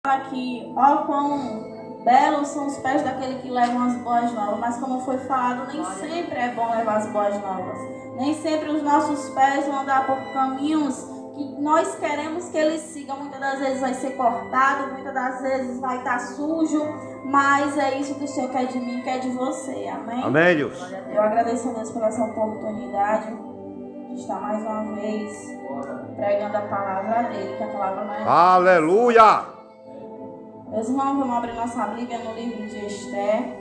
Aqui, ó quão belos são os pés daquele que levam as boas novas, mas como foi falado, nem sempre é bom levar as boas novas. Nem sempre os nossos pés vão andar por caminhos que nós queremos que eles sigam. Muitas das vezes vai ser cortado, muitas das vezes vai estar sujo, mas é isso que o Senhor quer de mim, quer de você. Amém? Amém, Deus. Eu agradeço a Deus por essa oportunidade de estar mais uma vez pregando a palavra dele, que a palavra não é... Aleluia! Meus irmãos, vamos abrir nossa Bíblia no livro de Esther.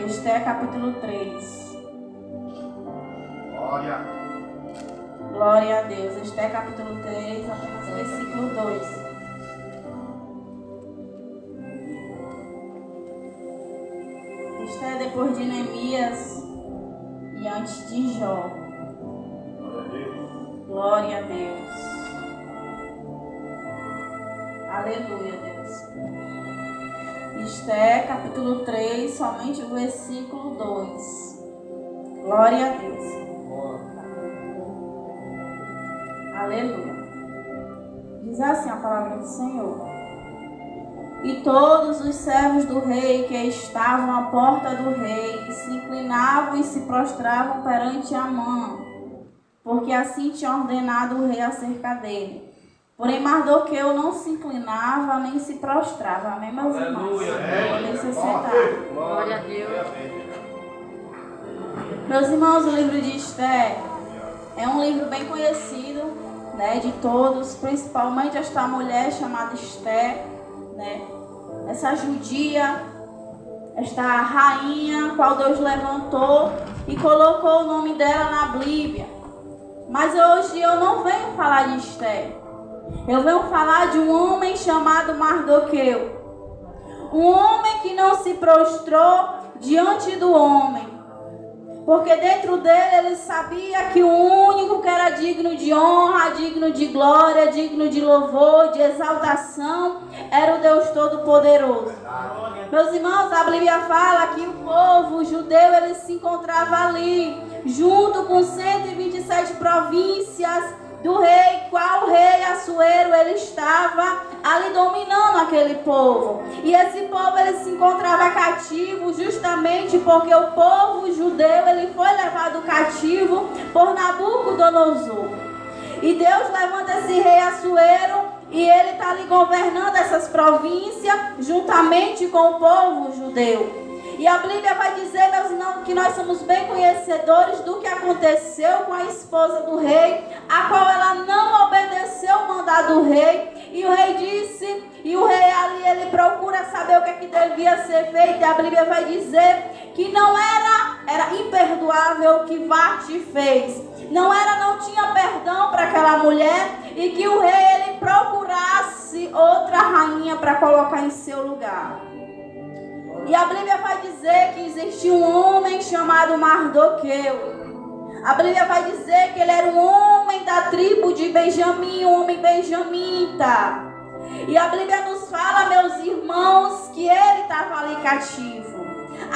Esther, capítulo 3. Glória. Glória a Deus. Esther, capítulo 3, apenas versículo 2. Esther depois de Neemias e antes de Jó. Glória a Deus. Aleluia, Deus. Esther, capítulo 3, somente o versículo 2. Glória a Deus. Aleluia. Diz assim a palavra do Senhor. E todos os servos do rei que estavam à porta do rei se inclinavam e se prostravam perante Amã, porque assim tinha ordenado o rei acerca dele. Porém, Mardoqueu não se inclinava nem se prostrava. Amém, meus irmãos? Podem se sentar. Glória a Deus. Meus irmãos, o livro de Esther é um livro bem conhecido, né, de todos, principalmente esta mulher chamada Esther, né, essa judia, esta rainha, qual Deus levantou e colocou o nome dela na Bíblia. Mas hoje eu não venho falar de Esther. Eu venho falar de um homem chamado Mardoqueu. Um homem que não se prostrou diante do homem. Porque dentro dele ele sabia que o único que era digno de honra, digno de glória, digno de louvor, de exaltação, era o Deus Todo-Poderoso. Meus irmãos, a Bíblia fala que o povo judeu ele se encontrava ali, junto com 127 províncias do rei, qual rei Assuero ele estava ali dominando aquele povo. E esse povo ele se encontrava cativo justamente porque o povo judeu ele foi levado cativo por Nabucodonosor. E Deus levanta esse rei Assuero e ele está ali governando essas províncias juntamente com o povo judeu. E a Bíblia vai dizer, meus irmãos, que nós somos bem conhecedores do que aconteceu com a esposa do rei, a qual ela não obedeceu o mandado do rei. E o rei disse, e o rei ali, ele procura saber o que devia ser feito. E a Bíblia vai dizer que não era imperdoável o que Vasti fez. Não tinha perdão para aquela mulher e que o rei, ele procurasse outra rainha para colocar em seu lugar. E a Bíblia vai dizer que existia um homem chamado Mardoqueu. A Bíblia vai dizer que ele era um homem da tribo de Benjamim, um homem benjamita. E a Bíblia nos fala, meus irmãos, que ele estava ali cativo.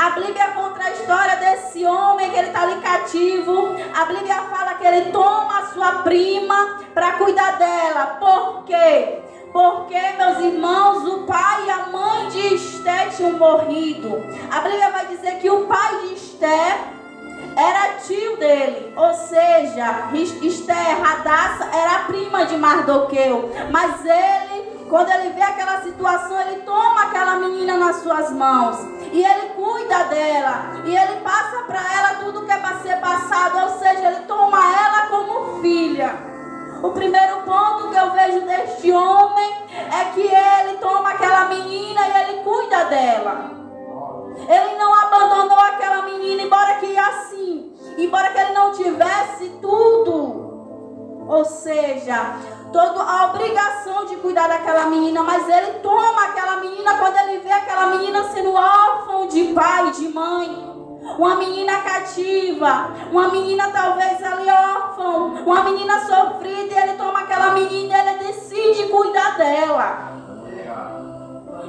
A Bíblia conta a história desse homem que ele está ali cativo. A Bíblia fala que ele toma a sua prima para cuidar dela. Por quê? Porque, meus irmãos, o pai e a mãe de Esther tinham morrido. A Bíblia vai dizer que o pai de Esther era tio dele. Ou seja, Esther, Radassa, era a prima de Mardoqueu. Mas ele, quando ele vê aquela situação, ele toma aquela menina nas suas mãos. E ele cuida dela. E ele passa para ela tudo que é para ser passado. Ou seja, ele toma ela como filha. O primeiro ponto que eu vejo deste homem é que ele toma aquela menina e ele cuida dela. Ele não abandonou aquela menina, embora que ele não tivesse tudo. Ou seja, toda a obrigação de cuidar daquela menina, mas ele toma aquela menina quando ele vê aquela menina sendo órfã de pai e de mãe. Uma menina cativa, uma menina talvez ali órfã, uma menina sofrida, e ele toma aquela menina e ele decide cuidar dela.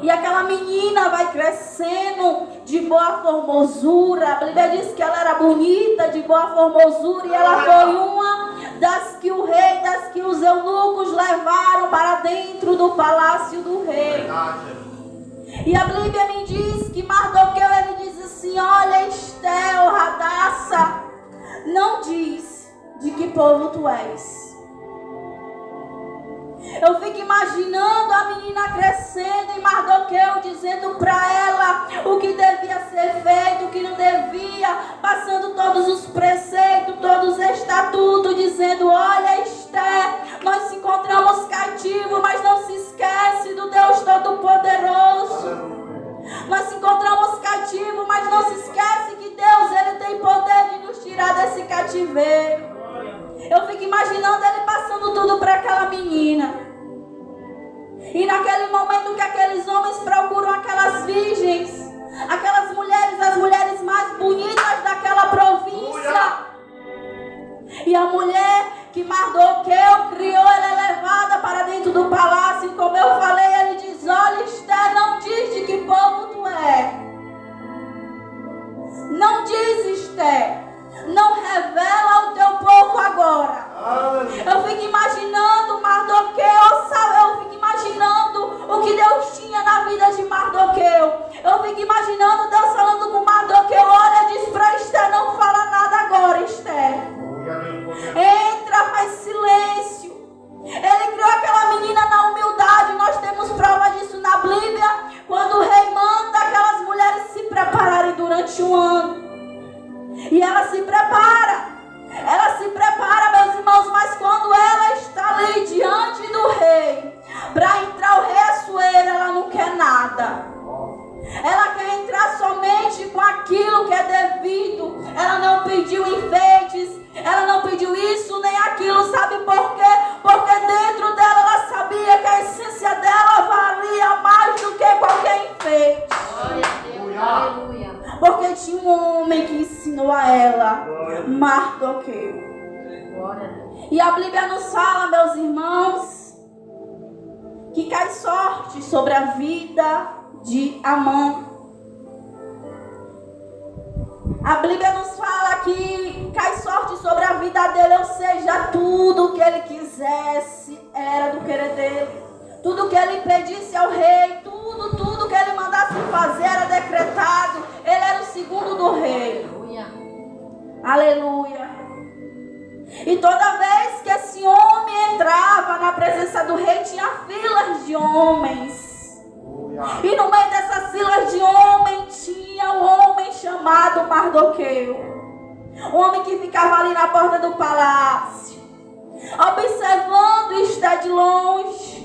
E aquela menina vai crescendo de boa formosura. A Bíblia diz que ela era bonita, de boa formosura, e ela foi uma das que o rei, das que os eunucos levaram para dentro do palácio do rei. E a Bíblia me diz que Mardoqueu, ele diz assim: olha, Esté, oh Radassa, não diz de que povo tu és. Eu fico imaginando a menina crescendo e Mardoqueu dizendo para ela o que devia ser feito, o que não devia, passando todos os preceitos, todos os estatutos, dizendo: olha, Esté, nós se encontramos cativos, mas não se esquece do Deus Todo-Poderoso. Nós se encontramos cativos, mas não se esquece que Deus, ele tem poder de nos tirar desse cativeiro. Eu fico imaginando ele passando tudo para aquela menina. E naquele momento que aqueles homens procuram aquelas virgens, aquelas mulheres, as mulheres mais bonitas daquela província. E a mulher que Mardoqueu criou, ela é levada para dentro do palácio. E como eu falei, ele diz: olha, Esté, não diz de que povo tu é. Não diz, Esté. Não revela o teu povo agora. Eu fico imaginando Mardoqueu, sabe? Eu fico imaginando o que Deus tinha na vida de Mardoqueu. Eu fico imaginando Deus falando com Mardoqueu: olha, diz pra Esté, não fala nada agora, Esté. Entra, faz silêncio. Ele criou aquela menina na humildade. Nós temos prova disso na Bíblia, quando o rei manda aquelas mulheres se prepararem durante um ano. E ela se prepara, meus irmãos, mas quando ela está ali diante do rei, para entrar o rei Assuero, ela não quer nada. Ela quer entrar somente com aquilo que é devido. Ela não pediu enfeites, ela não pediu isso nem aquilo, sabe por quê? Porque dentro dela ela sabia que a essência dela valia mais do que qualquer enfeite. Glória a Deus, aleluia. Porque tinha um homem que ensinou a ela, Mardoqueu. E a Bíblia nos fala, meus irmãos, que cai sorte sobre a vida de Amã. A Bíblia nos fala que cai sorte sobre a vida dele, ou seja, tudo que ele quisesse era do querer dele. Tudo que ele pedisse ao rei, tudo que ele mandasse fazer era decretado. Ele era o segundo do rei. Aleluia. E toda vez que esse homem entrava na presença do rei, tinha filas de homens. E no meio dessas filas de homens tinha um homem chamado Mardoqueu. Um homem que ficava ali na porta do palácio, observando Esté de longe,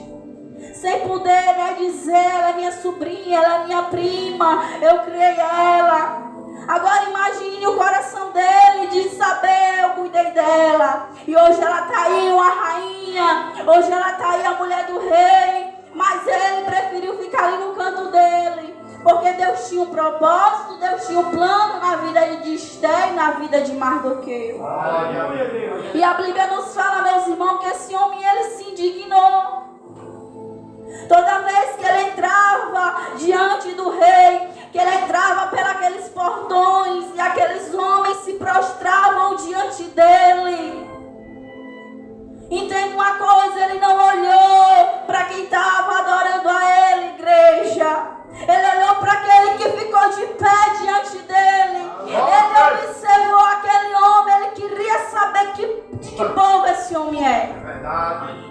sem poder dizer: ela é minha sobrinha, ela é minha prima, eu criei ela. Agora imagine o coração dele de saber: eu cuidei dela, e hoje ela está aí, uma rainha, hoje ela está aí, a mulher do rei. Mas ele preferiu ficar ali no canto dele, porque Deus tinha um propósito, Deus tinha um plano na vida de Esté e na vida de Mardoqueu. E a Bíblia nos fala, meus irmãos, que esse homem, ele se indignou. Toda vez que ele entrava diante do rei, que ele entrava pelos portões, e aqueles homens se prostravam diante dele. Entenda uma coisa, ele não olhou para quem estava adorando a ele, igreja. Ele olhou para aquele que ficou de pé diante dele. Ele observou aquele homem, ele queria saber de que povo esse homem é. Verdade.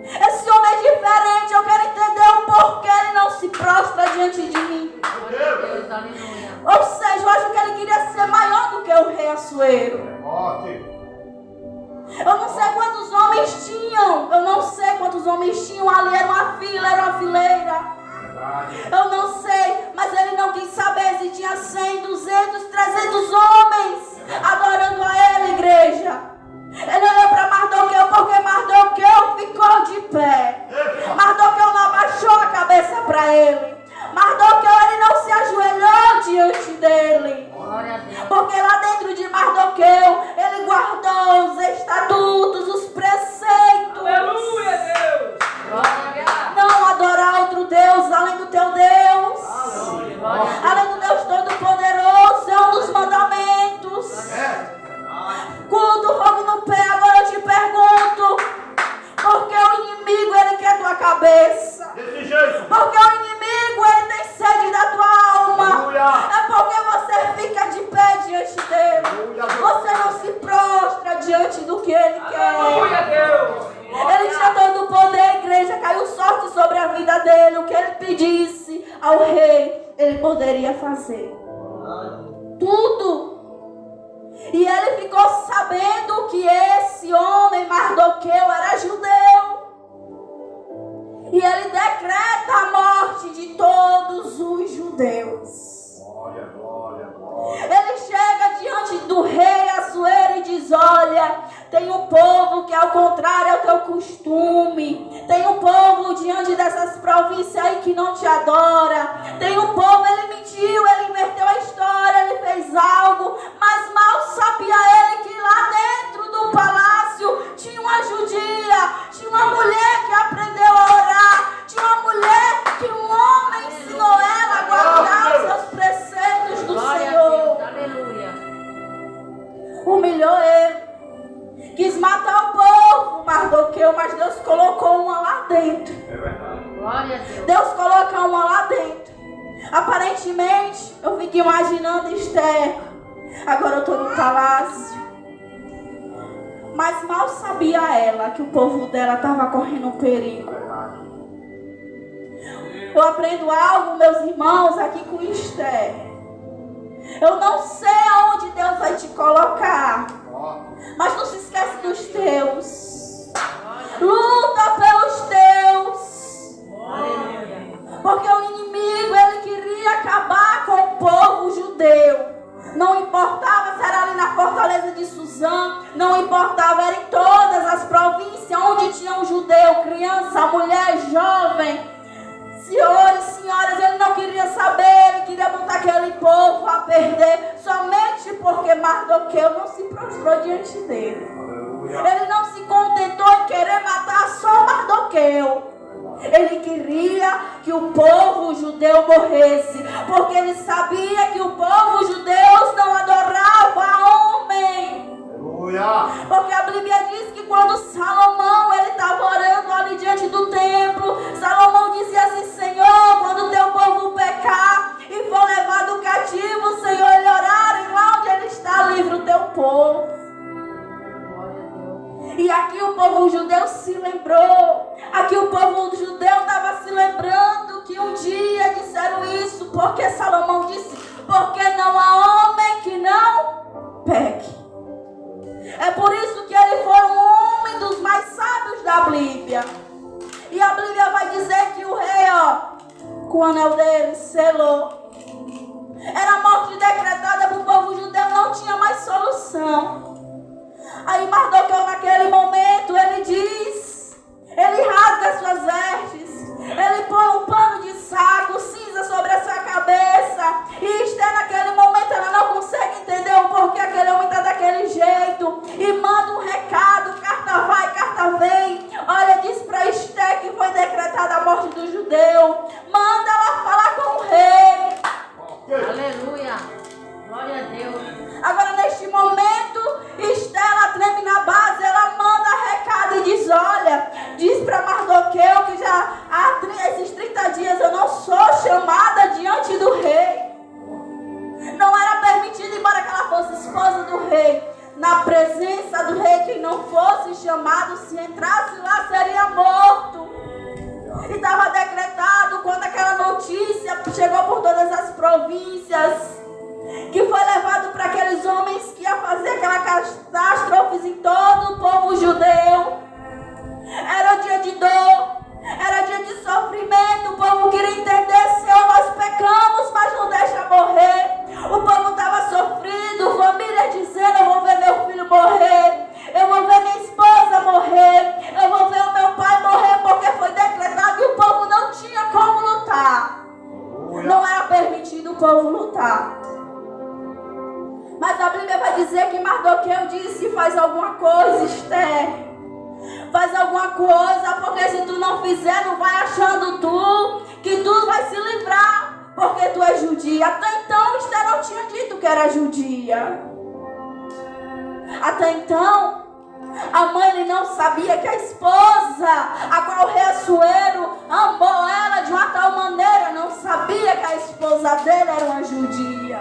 Esse homem é diferente, eu quero entender o porquê ele não se prostra diante de mim. Deus, aleluia. Ou seja, eu acho que ele queria ser maior do que o rei Assuero. Eu não sei quantos homens tinham. Eu não sei quantos homens tinham ali. Era uma fila, era uma fileira. Eu não sei. Mas ele não quis saber se tinha 100, 200, 300 homens adorando a ele, igreja. Ele olhou para Mardoqueu, porque Mardoqueu ficou de pé. Mardoqueu não abaixou a cabeça para ele. Mardoqueu, ele não se ajoelhou diante dele. Porque lá dentro de Mardoqueu, ele guardou os estatutos, os preceitos. tua cabeça. Desse jeito. Porque o inimigo, ele tem sede da tua alma. Aleluia. É porque você fica de pé diante dele. Aleluia. Você não se prostra diante do que ele Aleluia, quer. Deus. Ele tinha todo o poder, a igreja caiu sorte sobre a vida dele. O que ele pedisse ao rei, ele poderia fazer. Tudo. E ele ficou sabendo que esse homem, Mardoqueu, era judeu. E ele decreta a morte de todos os judeus. Glória, glória, glória. Ele chega diante do rei Assuero e diz: olha, tem um povo que ao contrário ao teu costume. Tem um povo diante dessas províncias aí que não te adora. Tem um povo, ele mentiu, ele inverteu a história, ele fez algo. Mas mal sabia ele que lá dentro do palácio tinha uma judia, tinha uma mulher que aprendeu a orar, tinha uma mulher que um homem ensinou ela a guardar os seus preceitos do Glória a Senhor. Deus. Aleluia. Humilhou ele. Quis matar o povo, Mardoqueu, mas Deus colocou uma lá dentro. É verdade. Glória a Deus. Deus coloca uma lá dentro. Aparentemente, eu fico imaginando Esther. Agora eu estou no palácio. Mas mal sabia ela que o povo dela estava correndo perigo. É verdade. Eu aprendo algo, meus irmãos, aqui com Esther. Eu não sei aonde Deus vai te colocar. Ó. Mas não se esquece dos teus. Luta pelos teus. Aleluia. Porque o inimigo, ele queria acabar com o povo judeu. Não importava se era ali na fortaleza de Suzã. Não importava, era em todas as províncias onde tinha um judeu. Criança, mulher, jovem. Senhores, senhoras, ele não queria saber. Ele queria botar aquele povo a perder. Somente porque Mardoqueu não se prostrou diante dele. Aleluia. Ele não se contentou em querer matar só Mardoqueu. Ele queria que o povo judeu morresse. Porque ele sabia que o povo judeu não adorava homem. Aleluia. Porque a Bíblia diz que quando Salomão ele estava orando ali diante do templo, Salomão dizia assim: Senhor, quando o teu povo pecar e for levado cativo, Senhor, ele orarem lá onde ele está, livra o teu povo. Glória a Deus. E aqui o povo judeu se lembrou. Aqui o povo judeu estava se lembrando que um dia disseram isso, porque Salomão disse: porque não há homem que não peque. É por isso que ele foi um homem dos mais sábios da Bíblia. E a Bíblia vai dizer que o rei, com o anel dele, selou. Era a morte decretada para o povo judeu, não tinha mais solução. Aí Mardoqueu, naquele momento, ele diz, ele rasga as suas vestes, ele põe um pano de saco, cinza sobre a sua cabeça. E Esther, naquele momento, ela não consegue entender o porquê aquele homem está daquele jeito. E manda um recado, carta vai, carta vem. Olha, diz para Esther que foi decretada a morte do judeu. Manda ela falar com o rei. Aleluia. Glória a Deus. Agora, neste momento, Esther, ela treme na base, ela manda recado e diz: olha, diz para Mardoqueu que já há esses 30 dias eu não sou chamada diante do rei. Não era permitido, embora que ela fosse esposa do rei, na presença do rei, quem não fosse chamado, se entrasse lá, seria morto. E estava decretado, quando aquela notícia chegou por todas as províncias, que foi levado para aqueles homens que ia fazer aquela catástrofe em todo o povo judeu. Era dia de dor, era dia de sofrimento. O povo queria entender: Senhor, nós pecamos, mas não deixa morrer. O povo estava sofrido, família dizendo: eu vou ver meu filho morrer, eu vou ver minha esposa morrer, eu vou ver o meu pai morrer, porque foi decretado e o povo não tinha como lutar. Não era permitido o povo lutar. Mas a Bíblia vai dizer que Mardoqueu disse: faz alguma coisa, Esther. Faz alguma coisa, porque se tu não fizer, não vai achando tu que tu vai se livrar, porque tu é judia. Até então, Esther não tinha dito que era judia. Até então, a mãe não sabia que a esposa, a qual o rei Assuero amou ela de uma tal maneira, não sabia que a esposa dele era uma judia.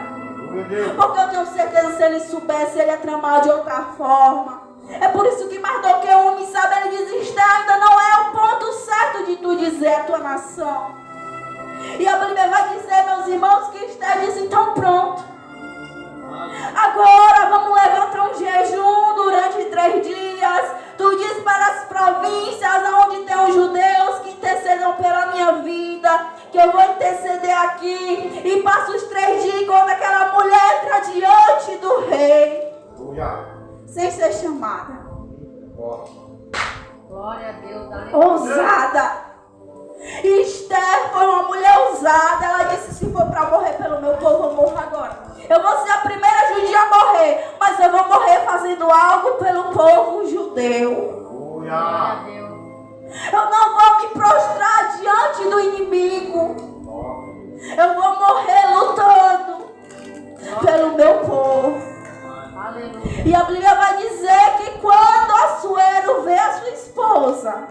Porque eu tenho certeza que se ele soubesse, ele ia tramar de outra forma. É por isso que Mardoqueu, homem sabe, ele diz: Esther, ainda não é o ponto certo de tu dizer a tua nação. E a Bíblia vai dizer, meus irmãos, que Esther diz: então pronto. Agora vamos levantar um jejum durante 3 dias. Tu diz para as províncias onde tem os judeus que intercedam pela minha vida, que eu vou interceder aqui. E passa os 3 dias quando aquela mulher entra diante do rei, sem ser chamada. Glória a Deus. Aleluia. Ousada. E Esther foi uma mulher ousada. Ela disse: se for para morrer pelo meu povo, eu morro agora. Eu vou ser a primeira judia a morrer, mas eu vou morrer fazendo algo pelo povo judeu. Glória a Deus. Eu não vou me prostrar diante do inimigo. Eu vou morrer lutando pelo meu povo. Aleluia. E a Bíblia vai dizer que quando Assuero vê a sua esposa,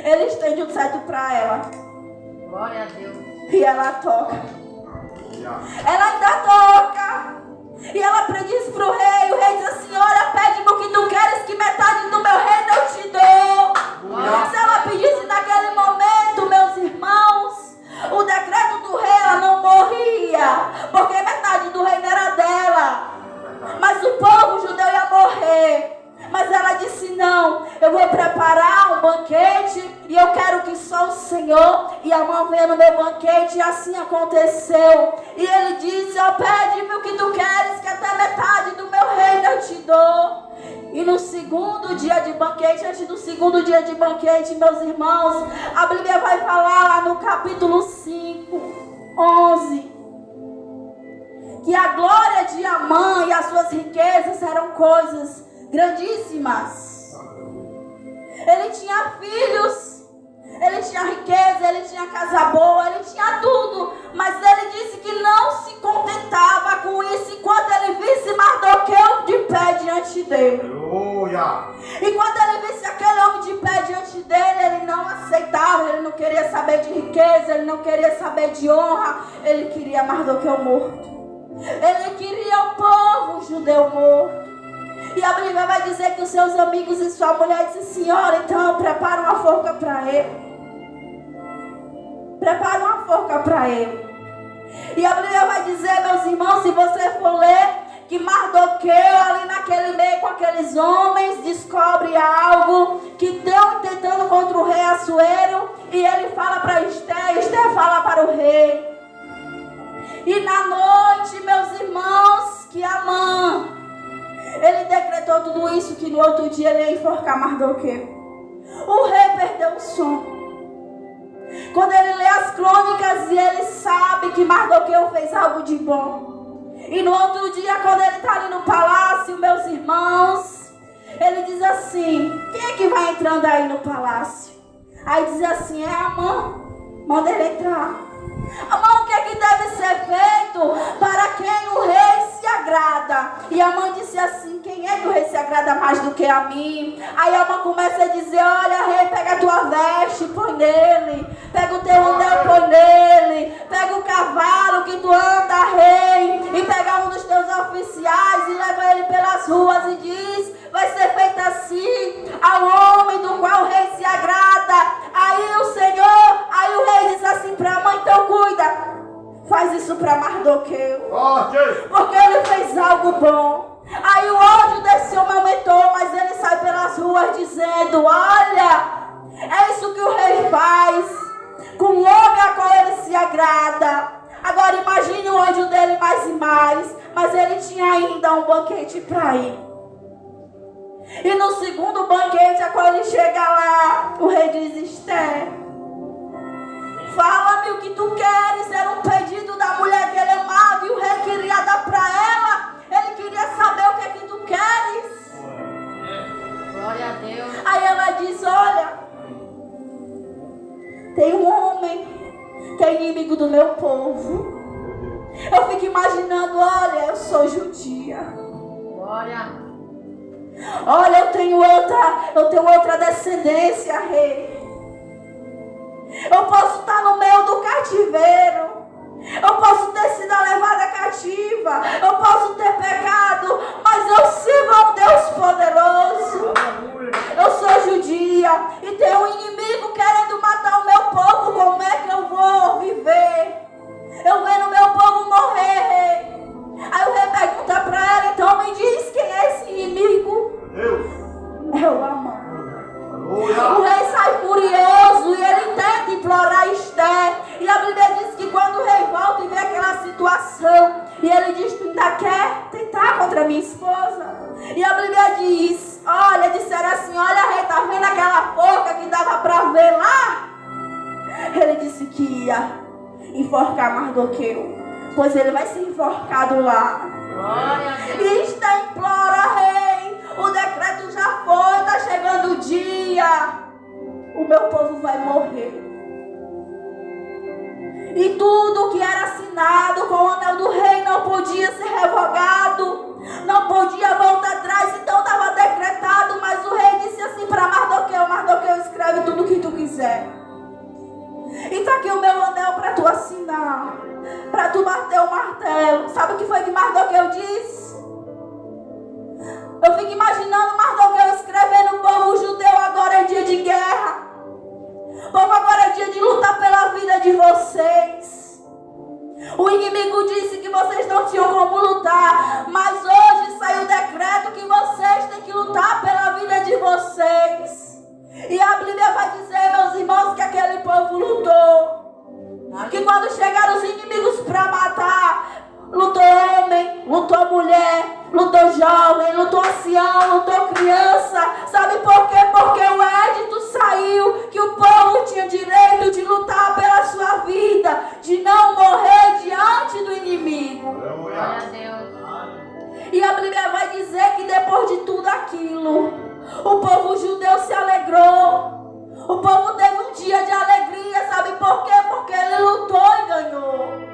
ele estende o cetro para ela. Glória a Deus. E ela toca. Ela ainda toca. E ela diz para o rei diz assim: olha, pede-me o que tu queres, que metade do meu reino eu te dou. Se ela pedisse naquele momento, meus irmãos, o decreto do rei, ela não morria, porque metade do reino era dela. Mas o povo judeu ia morrer. Mas ela disse: não, eu vou preparar um banquete e eu quero que só o Senhor e a mão venha no meu banquete. E assim aconteceu. E ele disse: ó, pede-me o que tu queres, que até metade do meu reino eu te dou. E no segundo dia de banquete, antes do segundo dia de banquete, meus irmãos, a Bíblia vai falar lá no capítulo 5, 11, que a glória de Amã e as suas riquezas eram coisas grandíssimas. Ele tinha filhos, ele tinha riqueza, ele tinha casa boa, ele tinha tudo. Mas ele disse que não se contentava com isso enquanto ele visse Mardoqueu de pé diante dele. Aleluia. E quando ele visse aquele homem de pé diante dele, ele não aceitava, ele não queria saber de riqueza, ele não queria saber de honra, ele queria Mardoqueu morto. Ele queria o povo judeu morto. E a Bíblia vai dizer que os seus amigos e sua mulher disse: senhora, então prepara uma forca para ele. Prepara uma forca para ele. E a Bíblia vai dizer, meus irmãos, se você for ler, que Mardoqueu ali naquele meio com aqueles homens descobre algo que estão tentando contra o rei Assuero. E ele fala para Esther, Esther fala para o rei. E na noite, meus irmãos, que Amã, ele decretou tudo isso, que no outro dia ele ia enforcar Mardoqueu. O rei perdeu o sono. Quando ele lê as crônicas e ele sabe que Mardoqueu fez algo de bom. E no outro dia, quando ele está ali no palácio, meus irmãos, ele diz assim: quem é que vai entrando aí no palácio? Aí diz assim: é Amã, manda ele entrar. Amã, o que é que deve ser feito para quem o rei se agrada? E Amã disse assim: quem é que o rei se agrada mais do que a mim? Aí Amã começa a dizer: olha, rei, pega a tua veste, põe nele. Pega o teu anel, põe nele. Pega o cavalo que tu anda, rei. E pega um dos teus oficiais e leva ele pelas ruas e diz: vai ser feito assim ao homem do qual o rei se agrada. Aí o Senhor, aí o rei diz assim para Amã: então cuida, faz isso para Mardoqueu, porque ele fez algo bom. Aí o ódio desse homem aumentou, mas ele sai pelas ruas dizendo: olha, é isso que o rei faz com o homem a qual ele se agrada. Agora imagine o ódio dele mais e mais. Mas ele tinha ainda um banquete para ir. E no segundo banquete, a qual ele chega lá, o rei diz: Esther, fala-me o que tu queres. Era um pedido da mulher que ele amava e o rei queria dar para ela. Ele queria saber o que é que tu queres. Glória a Deus. Aí ela diz: olha, tem um homem que é inimigo do meu povo. Eu fico imaginando: olha, eu sou judia. Glória. Olha, eu tenho outra descendência, rei. Eu posso estar no meio do cativeiro. Eu posso ter sido levada cativa. Eu posso ter pecado. Mas eu sirvo a um Deus poderoso. Eu sou judia. E tem um inimigo querendo matar o meu povo. Como é que eu vou viver? Eu vendo o meu povo morrer, rei. Aí o rei pergunta para ela. Então me diz quem é esse inimigo. Deus. É o Amã. O rei sai furioso e ele tenta implorar Esther. E a Bíblia diz que quando o rei volta e vê aquela situação, e ele diz: tu ainda quer tentar contra minha esposa? E a Bíblia diz: olha, disseram assim: olha, rei, tá vendo aquela forca que dava para ver lá? Ele disse que ia enforcar Mardoqueu, pois ele vai ser enforcado lá. E Esther implora: rei, o decreto já foi, está chegando o dia, o meu povo vai morrer. E tudo que era assinado com o anel do rei não podia ser revogado, não podia voltar atrás, então estava decretado. Mas o rei disse assim para Mardoqueu: Mardoqueu, escreve tudo o que tu quiser. E está aqui o meu anel para tu assinar, para tu bater o martelo. Sabe o que foi que Mardoqueu disse? Eu fico imaginando Mardoqueu escrevendo: o povo judeu, agora é dia de guerra. O povo, agora é dia de lutar pela vida de vocês. O inimigo disse que vocês não tinham como lutar, mas hoje saiu o decreto que vocês têm que lutar pela vida de vocês. E a Bíblia vai dizer, meus irmãos, que aquele povo lutou. Que quando chegaram os inimigos para matar, lutou homem, lutou mulher, lutou jovem, lutou ancião, lutou criança. Sabe por quê? Porque o edito saiu que o povo tinha direito de lutar pela sua vida, de não morrer diante do inimigo. Glória a Deus. E a Bíblia vai dizer que depois de tudo aquilo, o povo judeu se alegrou. O povo teve um dia de alegria. Sabe por quê? Porque ele lutou e ganhou.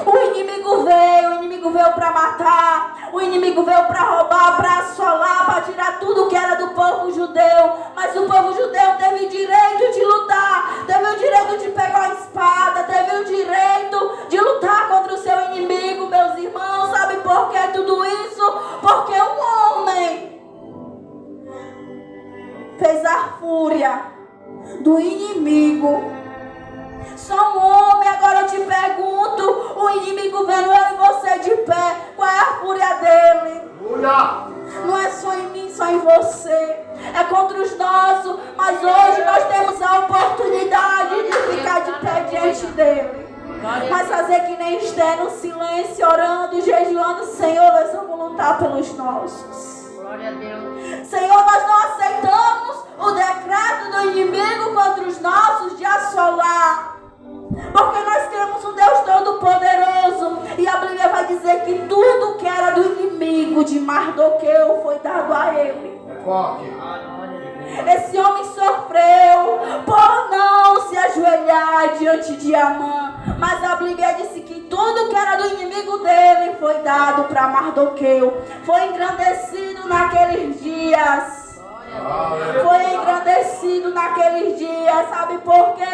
O inimigo veio para matar, o inimigo veio para roubar, para assolar, para tirar tudo que era do povo judeu. Mas o povo judeu teve o direito de lutar, teve o direito de pegar a espada, teve o direito de lutar contra o seu inimigo, meus irmãos. Sabe por que tudo isso? Porque um homem fez a fúria do inimigo. Só um homem. Agora eu te pergunto, o inimigo vendo eu e você de pé, qual é a fúria dele? Não é só em mim, só em você, é contra os nossos. Mas hoje nós temos a oportunidade de ficar de pé diante dele, mas fazer que nem Esther, no silêncio, orando, jejuando. Senhor, nós vamos lutar pelos nossos. Glória a Deus. Senhor, nós não aceitamos o decreto do inimigo contra os nossos de assolar, porque nós temos um Deus todo-poderoso. E a Bíblia vai dizer que tudo que era do inimigo de Mardoqueu foi dado a ele. Esse homem sofreu por não se ajoelhar diante de Amã, mas a Bíblia disse que tudo que era do inimigo dele foi dado para Mardoqueu. Foi engrandecido naqueles dias. Foi engrandecido naqueles dias. Sabe por quê?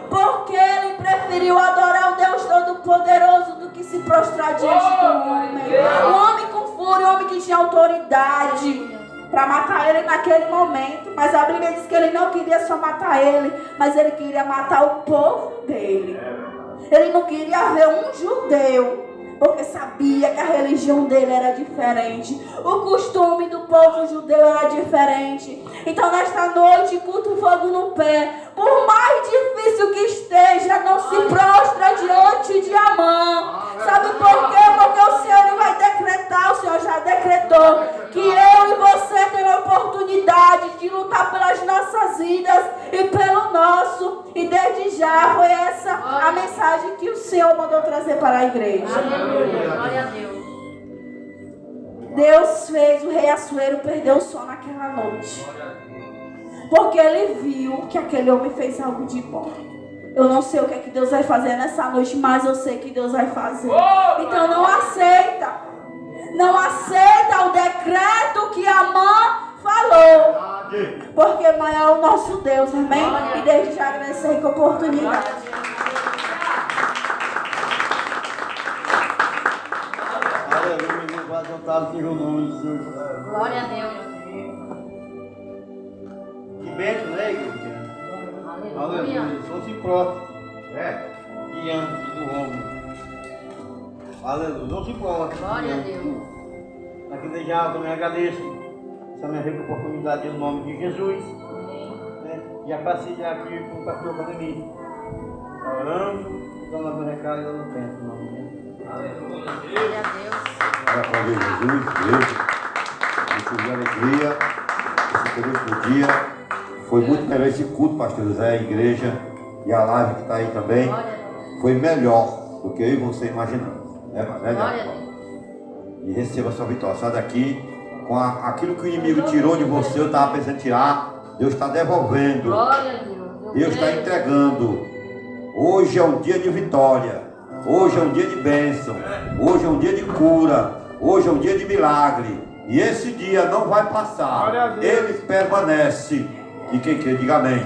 Porque ele preferiu adorar o Deus Todo-Poderoso do que se prostrar diante do homem. Um homem com fúria, um homem que tinha autoridade para matar ele naquele momento. Mas a Bíblia diz que ele não queria só matar ele, mas ele queria matar o povo dele. Ele não queria ver um judeu, porque sabia que a religião dele era diferente, o costume do povo judeu era diferente. Então nesta noite, culto fogo no pé. Por mais difícil que esteja, não se prostra diante de Amã. Sabe por quê? Porque o Senhor vai decretar, o Senhor já decretou, que eu e você temos a oportunidade de lutar pelas nossas vidas e pelo nosso. E desde já foi essa a mensagem que o Senhor mandou trazer para a igreja. Glória a Deus. Deus fez o rei Assuero perder o sono naquela noite, porque ele viu que aquele homem fez algo de bom. Eu não sei o que é que Deus vai fazer nessa noite, mas eu sei que Deus vai fazer. Então não aceita. não aceita o decreto que Amã falou. Verdade. Porque maior é o nosso Deus, amém? E desde já agradecer com a oportunidade. Aleluia, louvado seja o nome de Jesus. Glória a Deus. Que bênção, né, igreja? Aleluia. Aleluia, só se prova É. diante do homem. Aleluia, não se prova. Glória a Deus. Aqui desde já eu também agradeço essa minha rica oportunidade no nome de Jesus. Amém. Né? E a partilhar aqui com o pastor Academia. Orando, dando meu recado e dando tempo no nome de Jesus. Glória a Deus. Olha para ver Jesus, Deus. Muito de alegria. Esse penúltimo dia. Foi muito melhor esse culto, pastor José, a igreja e a live que está aí também. Glória a Deus. Foi melhor do que eu e você imaginamos. Né, Glória a Deus. E receba a sua vitória. Sai daqui com aquilo que o inimigo tirou de você, eu estava pensando em tirar. Deus está devolvendo. Glória a Deus. Deus está entregando. Hoje é um dia de vitória. Hoje é um dia de bênção. Hoje é um dia de cura. Hoje é um dia de milagre. E esse dia não vai passar. Ele permanece. E quem quer, diga amém.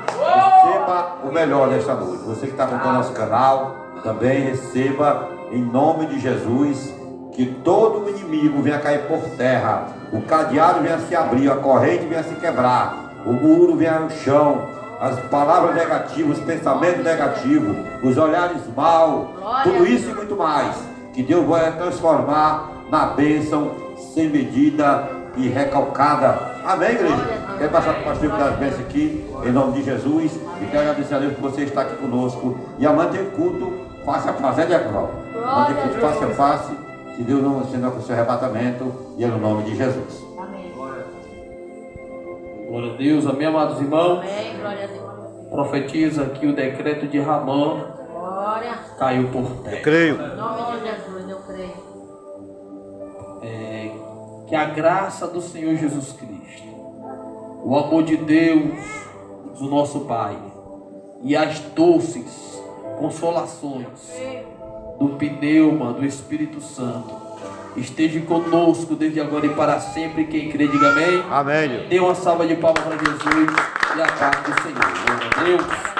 Receba o melhor desta noite. Você que está acompanhando o nosso canal, também receba em nome de Jesus. Que todo o inimigo venha cair por terra. O cadeado venha se abrir. A corrente venha se quebrar. O muro venha no chão. As palavras negativas, os pensamentos negativos, os olhares maus, tudo isso e muito mais, que Deus vai transformar na bênção sem medida e recalcada. Amém, igreja? Quero passar para o pastor que dá as bênçãos aqui, em nome de Jesus, e quero agradecer a Deus por você estar aqui conosco. E amanhã tem culto face a face, é Diaconal? Amanhã tem culto face a face, se Deus não ensinar com o seu arrebatamento, e é no nome de Jesus. Amém. Glória a Deus, amém, amados irmãos. Amém. Glória a Deus. Profetiza que o decreto de Ramã Glória. caiu por terra. Creio. Em nome de Jesus, eu creio. Que a graça do Senhor Jesus Cristo, o amor de Deus, do nosso Pai, e as doces consolações do pneuma do Espírito Santo esteja conosco desde agora e para sempre. Quem crê, diga amém. Amém. Dê uma salva de palmas para Jesus e a paz do Senhor. Glória a Deus.